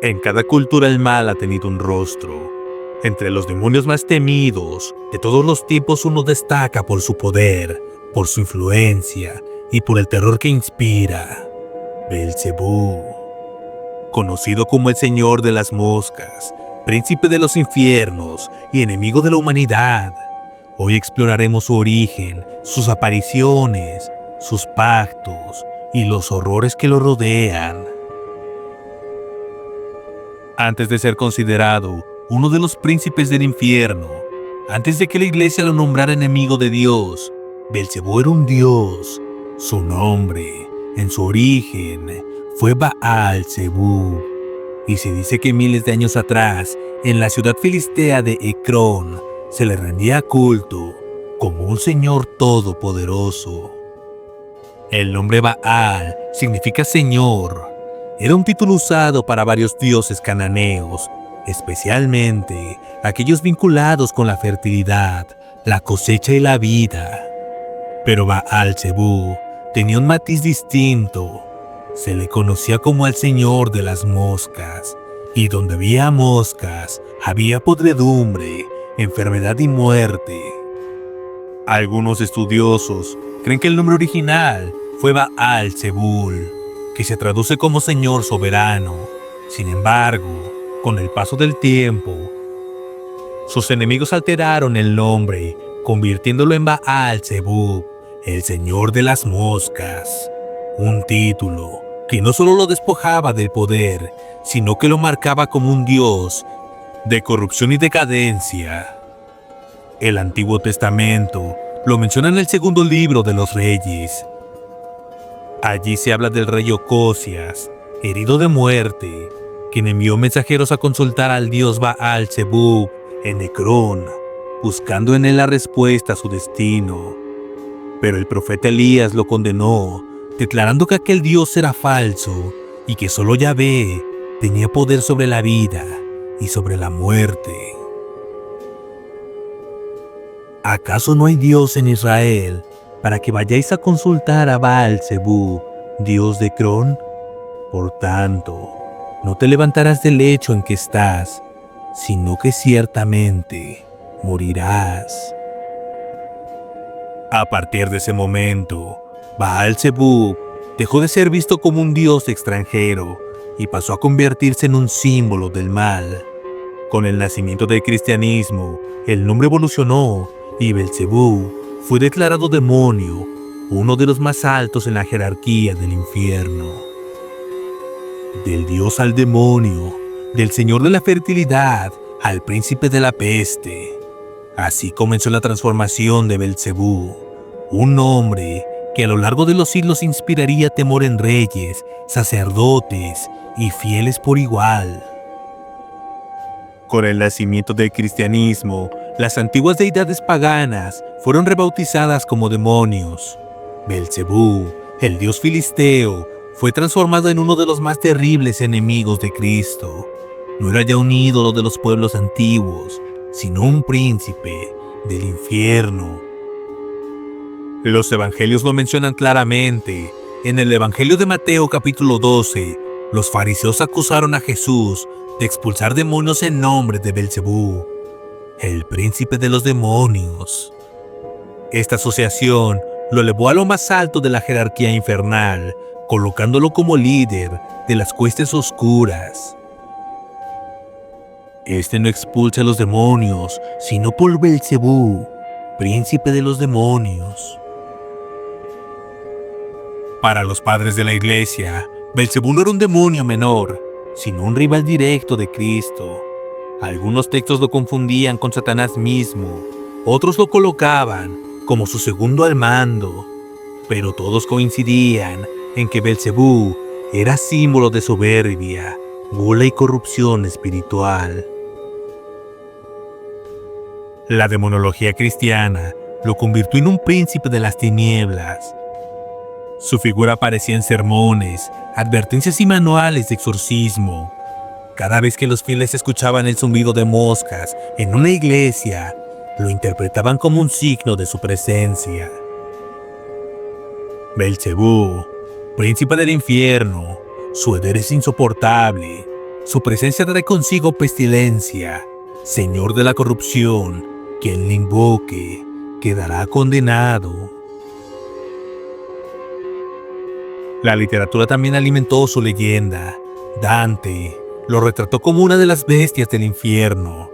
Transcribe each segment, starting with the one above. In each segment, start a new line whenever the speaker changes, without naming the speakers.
En cada cultura el mal ha tenido un rostro. Entre los demonios más temidos de todos los tiempos uno destaca por su poder, por su influencia y por el terror que inspira. Belcebú, conocido como el Señor de las Moscas, príncipe de los infiernos y enemigo de la humanidad. Hoy exploraremos su origen, sus apariciones, sus pactos y los horrores que lo rodean. Antes de ser considerado uno de los príncipes del infierno, antes de que la iglesia lo nombrara enemigo de Dios, Belcebú era un dios. Su nombre, en su origen, fue Baal-Zebú. Y se dice que miles de años atrás, en la ciudad filistea de Ecrón, se le rendía culto como un señor todopoderoso. El nombre Baal significa señor. Era un título usado para varios dioses cananeos, especialmente aquellos vinculados con la fertilidad, la cosecha y la vida. Pero Baal-Zebú tenía un matiz distinto. Se le conocía como el Señor de las Moscas, y donde había moscas, había podredumbre, enfermedad y muerte. Algunos estudiosos creen que el nombre original fue Baal-Zebul, que se traduce como Señor Soberano. Sin embargo, con el paso del tiempo, sus enemigos alteraron el nombre, convirtiéndolo en Baal-Zebub, el Señor de las Moscas, un título que no solo lo despojaba del poder, sino que lo marcaba como un dios de corrupción y decadencia. El Antiguo Testamento lo menciona en el segundo libro de los Reyes. Allí se habla del rey Ocosias, herido de muerte, quien envió mensajeros a consultar al dios Baal-Zebub en Ecrón, buscando en él la respuesta a su destino. Pero el profeta Elías lo condenó, declarando que aquel dios era falso y que solo Yahvé tenía poder sobre la vida y sobre la muerte. ¿Acaso no hay Dios en Israel para que vayáis a consultar a Baal-Zebub, dios de Ecrón? Por tanto, no te levantarás del lecho en que estás, sino que ciertamente morirás. A partir de ese momento, Baal-Zebub dejó de ser visto como un dios extranjero y pasó a convertirse en un símbolo del mal. Con el nacimiento del cristianismo, el nombre evolucionó y Belcebú fue declarado demonio, uno de los más altos en la jerarquía del infierno. Del dios al demonio, del señor de la fertilidad al príncipe de la peste. Así comenzó la transformación de Belcebú, un nombre que a lo largo de los siglos inspiraría temor en reyes, sacerdotes y fieles por igual. Con el nacimiento del cristianismo, las antiguas deidades paganas fueron rebautizadas como demonios. Belcebú, el dios filisteo, fue transformado en uno de los más terribles enemigos de Cristo. No era ya un ídolo de los pueblos antiguos, sino un príncipe del infierno. Los evangelios lo mencionan claramente. En el Evangelio de Mateo capítulo 12, los fariseos acusaron a Jesús de expulsar demonios en nombre de Belcebú, el príncipe de los demonios. Esta asociación lo elevó a lo más alto de la jerarquía infernal, colocándolo como líder de las huestes oscuras. Este no expulsa a los demonios, sino por Belcebú, príncipe de los demonios. Para los padres de la iglesia, Belcebú no era un demonio menor, sino un rival directo de Cristo. Algunos textos lo confundían con Satanás mismo, otros lo colocaban como su segundo al mando, pero todos coincidían en que Belcebú era símbolo de soberbia, gula y corrupción espiritual. La demonología cristiana lo convirtió en un príncipe de las tinieblas. Su figura aparecía en sermones, advertencias y manuales de exorcismo. Cada vez que los fieles escuchaban el zumbido de moscas en una iglesia, lo interpretaban como un signo de su presencia. Belcebú, príncipe del infierno, su hedor es insoportable. Su presencia trae consigo pestilencia. Señor de la corrupción, quien le invoque, quedará condenado. La literatura también alimentó su leyenda. Dante lo retrató como una de las bestias del infierno.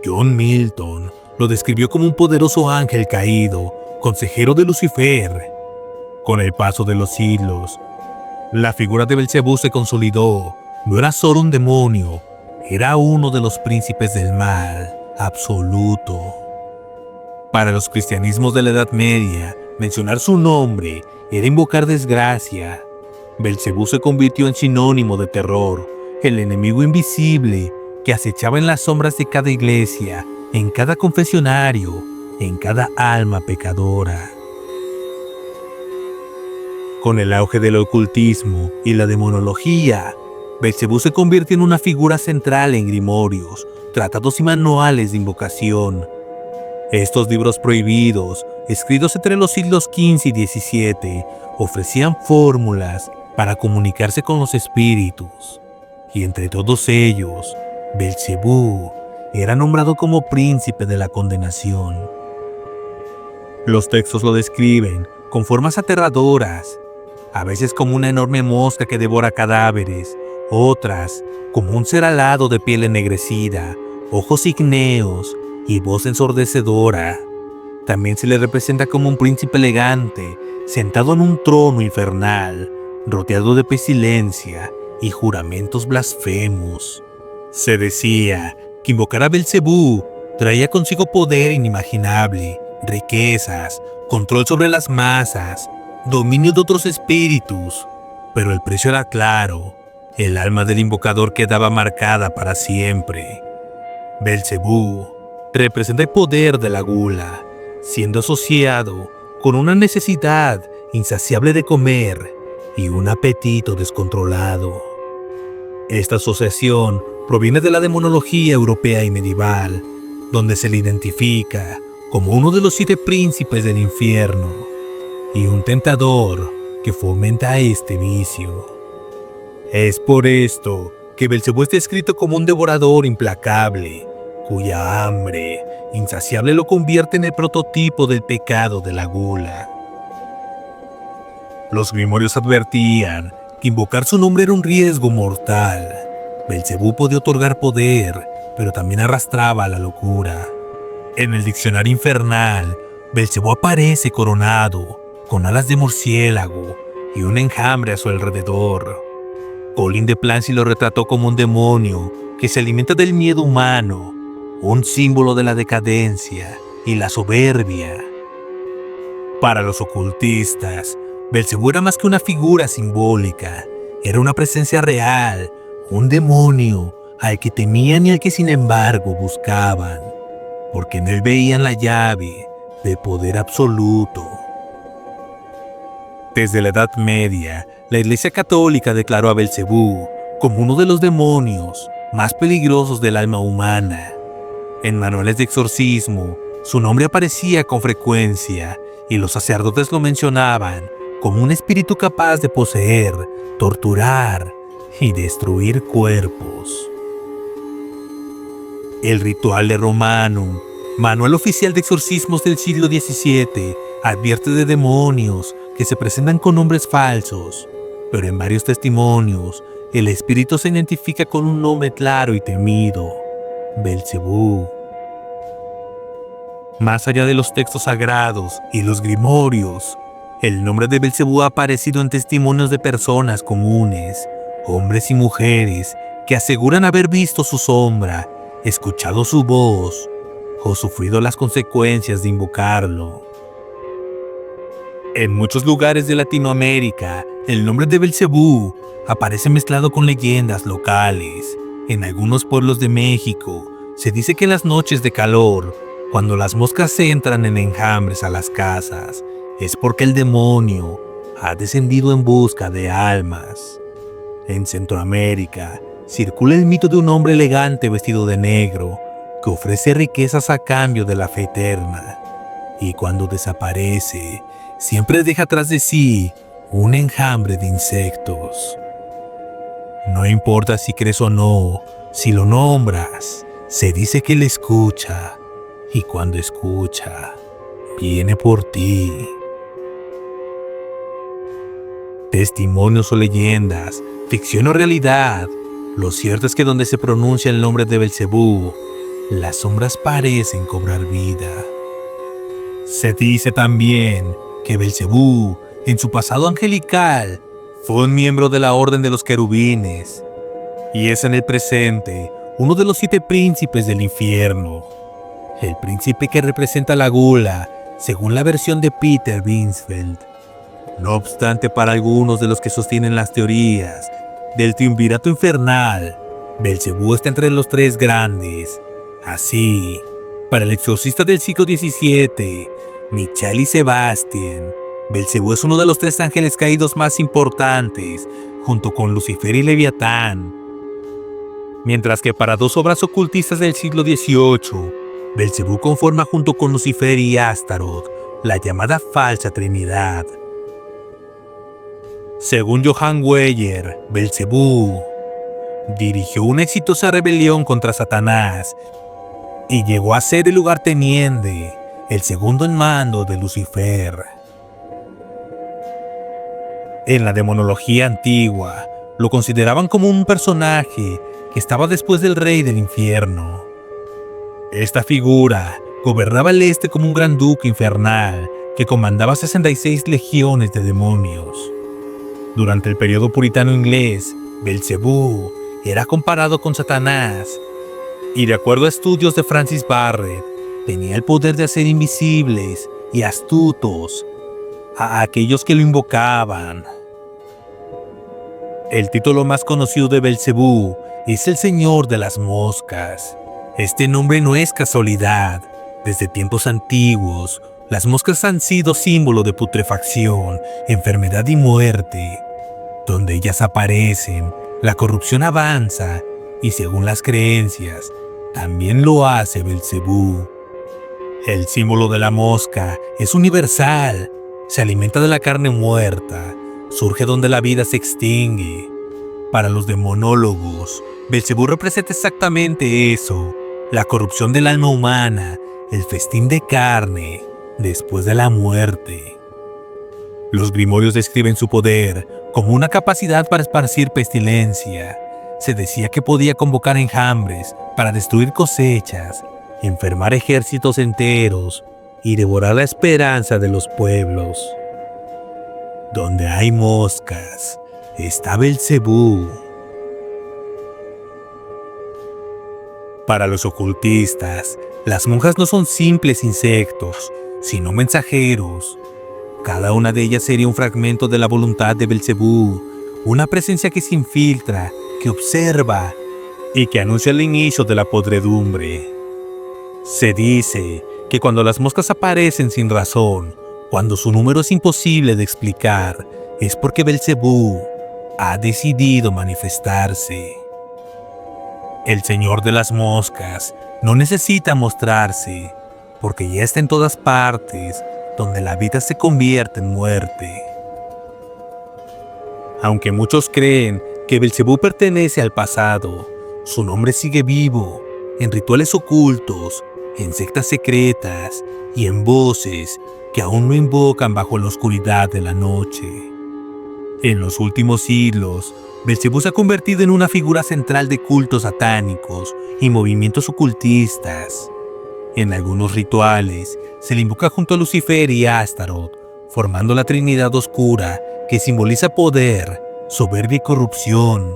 John Milton lo describió como un poderoso ángel caído, consejero de Lucifer. Con el paso de los siglos, la figura de Belcebú se consolidó. No era solo un demonio, era uno de los príncipes del mal absoluto. Para los cristianismos de la Edad Media, mencionar su nombre era invocar desgracia. Belcebú se convirtió en sinónimo de terror, el enemigo invisible que acechaba en las sombras de cada iglesia, en cada confesionario, en cada alma pecadora. Con el auge del ocultismo y la demonología, Belcebú se convierte en una figura central en grimorios, tratados y manuales de invocación. Estos libros prohibidos, escritos entre los siglos XV y XVII, ofrecían fórmulas para comunicarse con los espíritus. Y entre todos ellos, Belcebú era nombrado como príncipe de la condenación. Los textos lo describen con formas aterradoras, a veces como una enorme mosca que devora cadáveres, otras como un ser alado de piel ennegrecida, ojos ígneos y voz ensordecedora. También se le representa como un príncipe elegante, sentado en un trono infernal, rodeado de pestilencia y juramentos blasfemos. Se decía que invocar a Belcebú traía consigo poder inimaginable, riquezas, control sobre las masas, dominio de otros espíritus, pero el precio era claro: el alma del invocador quedaba marcada para siempre. Belcebú representa el poder de la gula, siendo asociado con una necesidad insaciable de comer y un apetito descontrolado. Esta asociación proviene de la demonología europea y medieval, donde se le identifica como uno de los 7 príncipes del infierno y un tentador que fomenta este vicio. Es por esto que Belcebú es descrito como un devorador implacable, cuya hambre insaciable lo convierte en el prototipo del pecado de la gula. Los grimorios advertían que invocar su nombre era un riesgo mortal. Belcebú podía otorgar poder, pero también arrastraba a la locura. En el diccionario infernal, Belcebú aparece coronado, con alas de murciélago y un enjambre a su alrededor. Colin de Plancy lo retrató como un demonio que se alimenta del miedo humano, un símbolo de la decadencia y la soberbia. Para los ocultistas, Belcebú era más que una figura simbólica, era una presencia real, un demonio al que temían y al que sin embargo buscaban, porque en él veían la llave del poder absoluto. Desde la Edad Media, la Iglesia Católica declaró a Belcebú como uno de los demonios más peligrosos del alma humana. En manuales de exorcismo, su nombre aparecía con frecuencia y los sacerdotes lo mencionaban como un espíritu capaz de poseer, torturar y destruir cuerpos. El Ritual de Romanum, manual oficial de exorcismos del siglo XVII, advierte de demonios que se presentan con nombres falsos, pero en varios testimonios el espíritu se identifica con un nombre claro y temido: Belcebú. Más allá de los textos sagrados y los grimorios, el nombre de Belcebú ha aparecido en testimonios de personas comunes, hombres y mujeres, que aseguran haber visto su sombra, escuchado su voz o sufrido las consecuencias de invocarlo. En muchos lugares de Latinoamérica, el nombre de Belcebú aparece mezclado con leyendas locales. En algunos pueblos de México, se dice que en las noches de calor, cuando las moscas entran en enjambres a las casas, es porque el demonio ha descendido en busca de almas. En Centroamérica, circula el mito de un hombre elegante vestido de negro que ofrece riquezas a cambio de la fe eterna, y cuando desaparece, siempre deja tras de sí un enjambre de insectos. No importa si crees o no, si lo nombras, se dice que él escucha, y cuando escucha, viene por ti. Testimonios o leyendas, ficción o realidad, lo cierto es que donde se pronuncia el nombre de Belcebú, las sombras parecen cobrar vida. Se dice también que Belcebú, en su pasado angelical, fue un miembro de la Orden de los Querubines, y es en el presente uno de los 7 príncipes del infierno. El príncipe que representa la gula, según la versión de Peter Binsfeld. No obstante, para algunos de los que sostienen las teorías del triunvirato infernal, Belcebú está entre los 3 grandes. Así, para el exorcista del siglo XVII, Michael y Sebastián, Belcebú es uno de los 3 ángeles caídos más importantes, junto con Lucifer y Leviatán. Mientras que para 2 obras ocultistas del siglo XVIII, Belcebú conforma junto con Lucifer y Astaroth la llamada Falsa Trinidad. Según Johann Weyer, Belcebú dirigió una exitosa rebelión contra Satanás y llegó a ser el lugarteniente, el segundo en mando de Lucifer. En la demonología antigua, lo consideraban como un personaje que estaba después del rey del infierno. Esta figura gobernaba el este como un gran duque infernal que comandaba 66 legiones de demonios. Durante el periodo puritano inglés, Belcebú era comparado con Satanás, y de acuerdo a estudios de Francis Barrett, tenía el poder de hacer invisibles y astutos a aquellos que lo invocaban. El título más conocido de Belcebú es el Señor de las Moscas. Este nombre no es casualidad. Desde tiempos antiguos, las moscas han sido símbolo de putrefacción, enfermedad y muerte. Donde ellas aparecen, la corrupción avanza, y según las creencias, también lo hace Belcebú. El símbolo de la mosca es universal, se alimenta de la carne muerta, surge donde la vida se extingue. Para los demonólogos, Belcebú representa exactamente eso, la corrupción del alma humana, el festín de carne, después de la muerte. Los grimorios describen su poder como una capacidad para esparcir pestilencia. Se decía que podía convocar enjambres para destruir cosechas, enfermar ejércitos enteros y devorar la esperanza de los pueblos. Donde hay moscas, está Belcebú. Para los ocultistas, las monjas no son simples insectos, sino mensajeros. Cada una de ellas sería un fragmento de la voluntad de Belcebú, una presencia que se infiltra, que observa y que anuncia el inicio de la podredumbre. Se dice que cuando las moscas aparecen sin razón, cuando su número es imposible de explicar, es porque Belcebú ha decidido manifestarse. El Señor de las Moscas no necesita mostrarse, porque ya está en todas partes, donde la vida se convierte en muerte. Aunque muchos creen que Belcebú pertenece al pasado, su nombre sigue vivo, en rituales ocultos, en sectas secretas y en voces que aún no invocan bajo la oscuridad de la noche. En los últimos siglos, Belcebú se ha convertido en una figura central de cultos satánicos y movimientos ocultistas. En algunos rituales, se le invoca junto a Lucifer y Astaroth, formando la Trinidad Oscura que simboliza poder, soberbia y corrupción.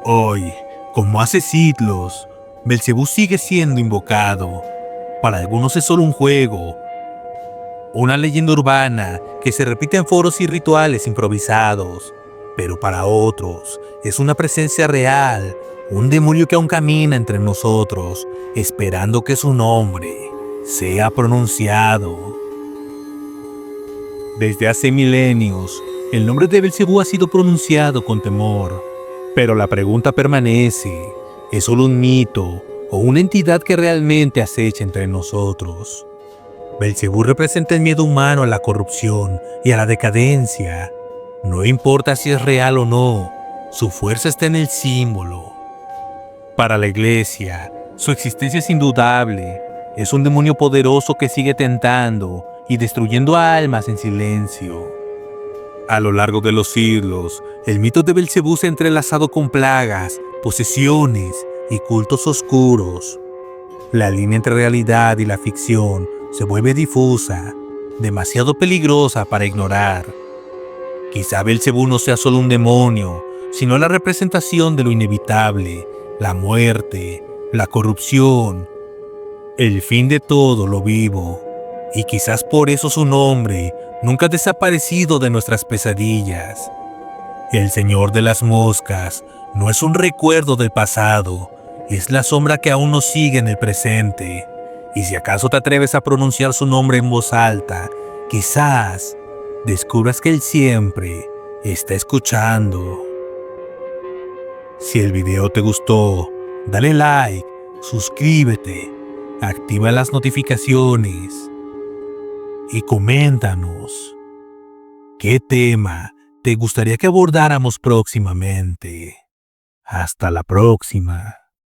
Hoy, como hace siglos, Belcebú sigue siendo invocado. Para algunos es solo un juego, una leyenda urbana que se repite en foros y rituales improvisados, pero para otros es una presencia real, un demonio que aún camina entre nosotros, esperando que su nombre sea pronunciado. Desde hace milenios, el nombre de Belcebú ha sido pronunciado con temor, pero la pregunta permanece: ¿es solo un mito o una entidad que realmente acecha entre nosotros? Belcebú representa el miedo humano a la corrupción y a la decadencia. No importa si es real o no, su fuerza está en el símbolo. Para la iglesia, su existencia es indudable. Es un demonio poderoso que sigue tentando y destruyendo almas en silencio. A lo largo de los siglos, el mito de Belcebú se ha entrelazado con plagas, posesiones y cultos oscuros. La línea entre realidad y la ficción se vuelve difusa, demasiado peligrosa para ignorar. Quizá Belcebú no sea solo un demonio, sino la representación de lo inevitable, la muerte, la corrupción, el fin de todo lo vivo. Y quizás por eso su nombre nunca ha desaparecido de nuestras pesadillas. El Señor de las Moscas no es un recuerdo del pasado, es la sombra que aún nos sigue en el presente. Y si acaso te atreves a pronunciar su nombre en voz alta, quizás descubras que Él siempre está escuchando. Si el video te gustó, dale like, suscríbete, activa las notificaciones y coméntanos qué tema te gustaría que abordáramos próximamente. Hasta la próxima.